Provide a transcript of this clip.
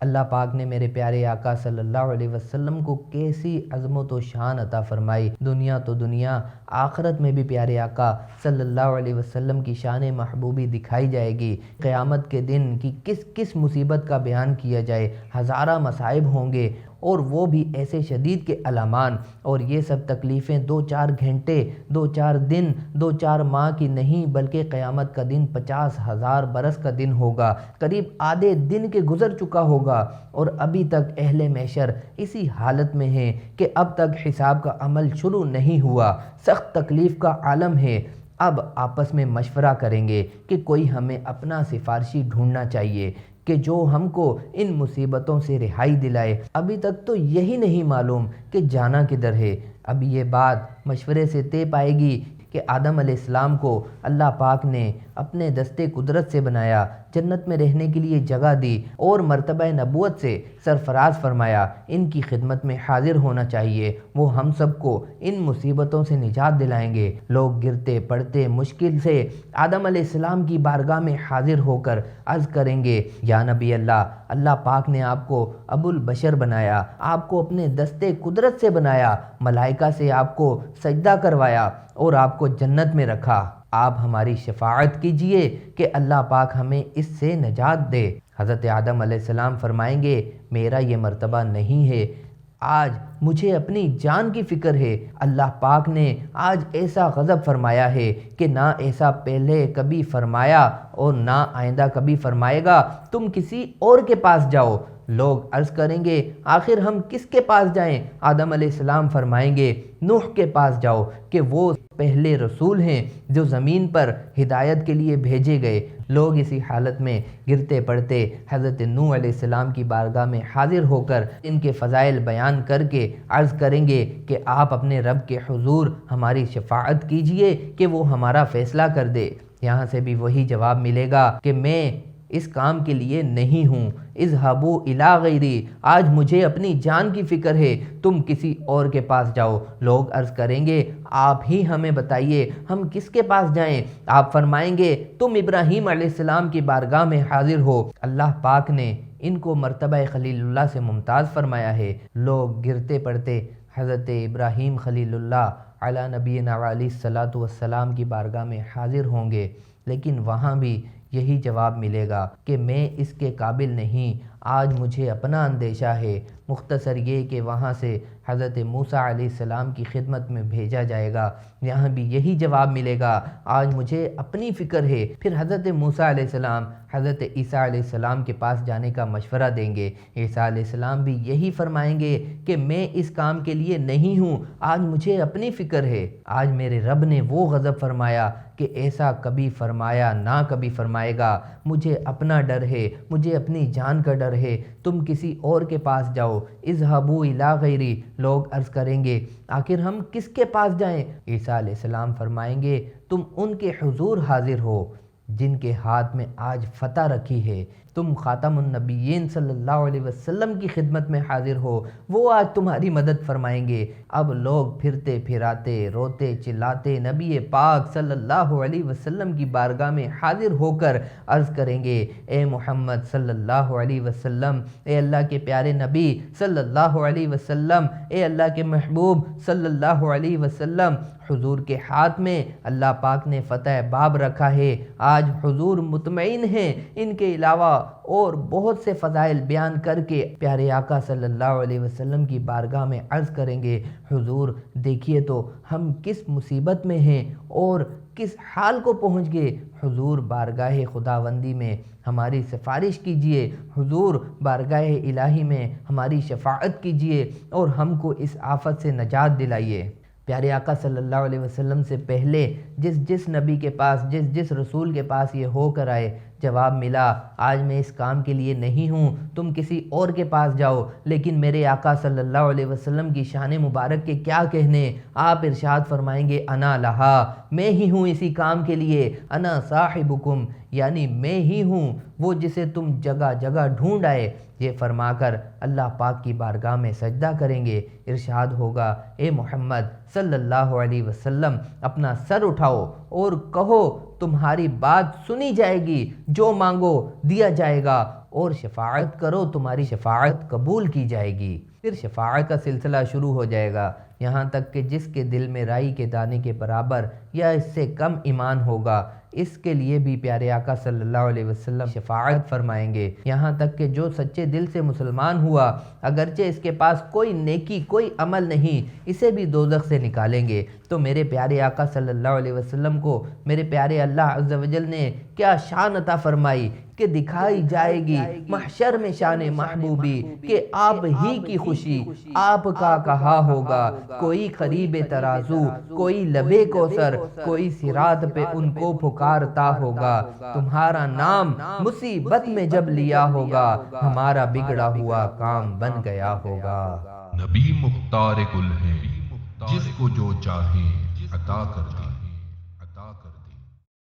اللہ پاک نے میرے پیارے آقا صلی اللہ علیہ وسلم کو کیسی عظمت و شان عطا فرمائی۔ دنیا تو دنیا، آخرت میں بھی پیارے آقا صلی اللہ علیہ وسلم کی شان محبوبی دکھائی جائے گی۔ قیامت کے دن کی کس کس مصیبت کا بیان کیا جائے، ہزارہ مصائب ہوں گے، اور وہ بھی ایسے شدید کے الامان، اور یہ سب تکلیفیں 2-4 گھنٹے، 2-4 دن، 2-4 ماہ کی نہیں، بلکہ قیامت کا دن 50,000 برس کا دن ہوگا، قریب آدھے دن کے گزر چکا ہوگا، اور ابھی تک اہل محشر اسی حالت میں ہیں کہ اب تک حساب کا عمل شروع نہیں ہوا، سخت تکلیف کا عالم ہے۔ اب آپس میں مشورہ کریں گے کہ کوئی ہمیں اپنا سفارشی ڈھونڈنا چاہیے کہ جو ہم کو ان مصیبتوں سے رہائی دلائے۔ ابھی تک تو یہی نہیں معلوم کہ جانا کدھر ہے۔ اب یہ بات مشورے سے طے پائے گی کہ آدم علیہ السلام کو اللہ پاک نے اپنے دستے قدرت سے بنایا، جنت میں رہنے کے لیے جگہ دی، اور مرتبہ نبوت سے سرفراز فرمایا ان کی خدمت میں حاضر ہونا چاہیے، وہ ہم سب کو ان مصیبتوں سے نجات دلائیں گے۔ لوگ گرتے پڑتے مشکل سے آدم علیہ السلام کی بارگاہ میں حاضر ہو کر عرض کریں گے، یا نبی اللہ، اللہ پاک نے آپ کو ابو البشر بنایا، آپ کو اپنے دستے قدرت سے بنایا، ملائکہ سے آپ کو سجدہ کروایا اور آپ کو جنت میں رکھا، آپ ہماری شفاعت کیجئے کہ اللہ پاک ہمیں اس سے نجات دے۔ حضرت آدم علیہ السلام فرمائیں گے، میرا یہ مرتبہ نہیں ہے، آج مجھے اپنی جان کی فکر ہے، اللہ پاک نے آج ایسا غضب فرمایا ہے کہ نہ ایسا پہلے کبھی فرمایا اور نہ آئندہ کبھی فرمائے گا، تم کسی اور کے پاس جاؤ۔ لوگ عرض کریں گے، آخر ہم کس کے پاس جائیں؟ آدم علیہ السلام فرمائیں گے، نوح کے پاس جاؤ کہ وہ پہلے رسول ہیں جو زمین پر ہدایت کے لیے بھیجے گئے۔ لوگ اسی حالت میں گرتے پڑتے حضرت نوح علیہ السلام کی بارگاہ میں حاضر ہو کر ان کے فضائل بیان کر کے عرض کریں گے کہ آپ اپنے رب کے حضور ہماری شفاعت کیجئے کہ وہ ہمارا فیصلہ کر دے۔ یہاں سے بھی وہی جواب ملے گا کہ میں اس کام کے لیے نہیں ہوں، اذهبوا الی غیری، آج مجھے اپنی جان کی فکر ہے، تم کسی اور کے پاس جاؤ۔ لوگ عرض کریں گے، آپ ہی ہمیں بتائیے ہم کس کے پاس جائیں؟ آپ فرمائیں گے، تم ابراہیم علیہ السلام کی بارگاہ میں حاضر ہو، اللہ پاک نے ان کو مرتبہ خلیل اللہ سے ممتاز فرمایا ہے۔ لوگ گرتے پڑتے حضرت ابراہیم خلیل اللہ علی نبینا علیہ الصلاۃ والسلام کی بارگاہ میں حاضر ہوں گے، لیکن وہاں بھی یہی جواب ملے گا کہ میں اس کے قابل نہیں، آج مجھے اپنا اندیشہ ہے۔ مختصر یہ کہ وہاں سے حضرت موسیٰ علیہ السلام کی خدمت میں بھیجا جائے گا، یہاں بھی یہی جواب ملے گا، آج مجھے اپنی فکر ہے۔ پھر حضرت موسیٰ علیہ السلام حضرت عیسیٰ علیہ السلام کے پاس جانے کا مشورہ دیں گے، عیسیٰ علیہ السلام بھی یہی فرمائیں گے کہ میں اس کام کے لیے نہیں ہوں، آج مجھے اپنی فکر ہے، آج میرے رب نے وہ غضب فرمایا کہ ایسا کبھی فرمایا نہ کبھی فرمائے گا، مجھے اپنا ڈر ہے، مجھے اپنی جان کا ڈر ہے، تم کسی اور کے پاس جاؤ، اذهبوا الی غیری۔ لوگ عرض کریں گے، آخر ہم کس کے پاس جائیں؟ عیسیٰ علیہ السلام فرمائیں گے، تم ان کے حضور حاضر ہو جن کے ہاتھ میں آج فتح رکھی ہے، تم خاتم النبیین صلی اللہ علیہ وسلم کی خدمت میں حاضر ہو، وہ آج تمہاری مدد فرمائیں گے۔ اب لوگ پھرتے پھراتے روتے چلاتے نبی پاک صلی اللہ علیہ وسلم کی بارگاہ میں حاضر ہو کر عرض کریں گے، اے محمد صلی اللہ علیہ وسلم، اے اللہ کے پیارے نبی صلی اللہ علیہ وسلم، اے اللہ کے محبوب صلی اللہ علیہ وسلم، حضور کے ہاتھ میں اللہ پاک نے فتح باب رکھا ہے، آج حضور مطمئن ہیں، ان کے علاوہ اور بہت سے فضائل بیان کر کے پیارے آقا صلی اللہ علیہ وسلم کی بارگاہ میں عرض کریں گے، حضور دیکھیے تو ہم کس مصیبت میں ہیں اور کس حال کو پہنچ گئے، حضور بارگاہ خداوندی میں ہماری سفارش کیجئے، حضور بارگاہ الہی میں ہماری شفاعت کیجئے اور ہم کو اس آفت سے نجات دلائیے۔ پیارے آقا صلی اللہ علیہ وسلم سے پہلے جس نبی کے پاس جس رسول کے پاس یہ ہو کر آئے، جواب ملا، آج میں اس کام کے لیے نہیں ہوں، تم کسی اور کے پاس جاؤ۔ لیکن میرے آقا صلی اللہ علیہ وسلم کی شان مبارک کے کیا کہنے، آپ ارشاد فرمائیں گے، انا لہا، میں ہی ہوں اسی کام کے لیے، انا صاحبکم، یعنی میں ہی ہوں وہ جسے تم جگہ جگہ ڈھونڈ آئے۔ یہ فرما کر اللہ پاک کی بارگاہ میں سجدہ کریں گے، ارشاد ہوگا، اے محمد صلی اللہ علیہ وسلم، اپنا سر اٹھاؤ اور کہو، تمہاری بات سنی جائے گی، جو مانگو دیا جائے گا، اور شفاعت کرو تمہاری شفاعت قبول کی جائے گی۔ پھر شفاعت کا سلسلہ شروع ہو جائے گا، یہاں تک کہ جس کے دل میں رائی کے دانے کے برابر یا اس سے کم ایمان ہوگا اس کے لیے بھی پیارے آقا صلی اللہ علیہ وسلم شفاعت فرمائیں گے، یہاں تک کہ جو سچے دل سے مسلمان ہوا اگرچہ اس کے پاس کوئی نیکی کوئی عمل نہیں اسے بھی دوزخ سے نکالیں گے۔ تو میرے پیارے آقا صلی اللہ علیہ وسلم کو میرے پیارے اللہ عز و جل نے کیا شان عطا فرمائی کہ دکھائی جائے گی محشر میں شان محبوبی کہ آپ ہی کی خوشی آپ کا کہا ہوگا، کوئی قریب ترازو کوئی لبے کوثر کوئی صراط پہ ان کو پکارتا ہوگا، تمہارا نام مصیبت میں جب لیا ہوگا ہمارا بگڑا ہوا کام بن گیا ہوگا۔ نبی مختار کل ہیں، جس کو جو چاہیں عطا کر دیں۔